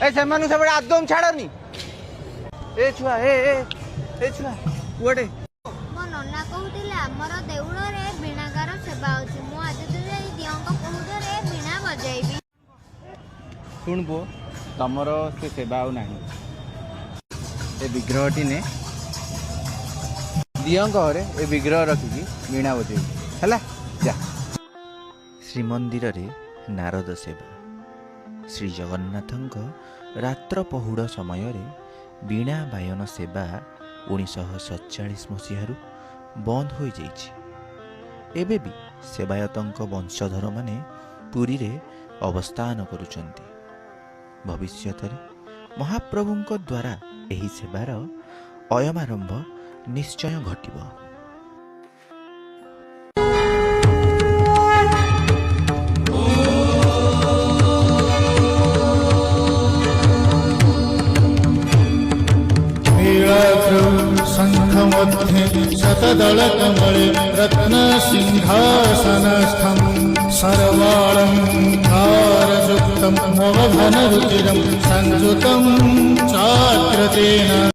से आदम छाड़नी ए छुआ ए छुआ कुआटे मो नना कहूतिले हमर देउळ रे बीणागार सेवा होची मु आज दियंक कहूतरे बीणा बजाइबी। शुण पुओ तमर से सेवा ना ए विग्रहटी ने दियंक घरे ए विग्रह रखिकी बीणा बजेबी है जा। श्रीमंदिर रे नारद सेवा श्री जगन्नाथଙ୍କ रात्र पहुड़ समय रे बीणा बायन सेवा 1947 मसीहारू बंद हो जाइछि। एबे भी सेवायतଙ୍କ वंशधर माने पुरी रे अवस्थान करुचंती। भविष्यत रे महाप्रभुଙ୍କ द्वारा एही सेवार अयमारंभ निश्चय घटिबो। शंखमध्ये शतदलकमले रत्नसिंहासनस्थं सर्वालङ्कारयुक्तं मोहघनरुचिरं संयुतं चाग्रतेन।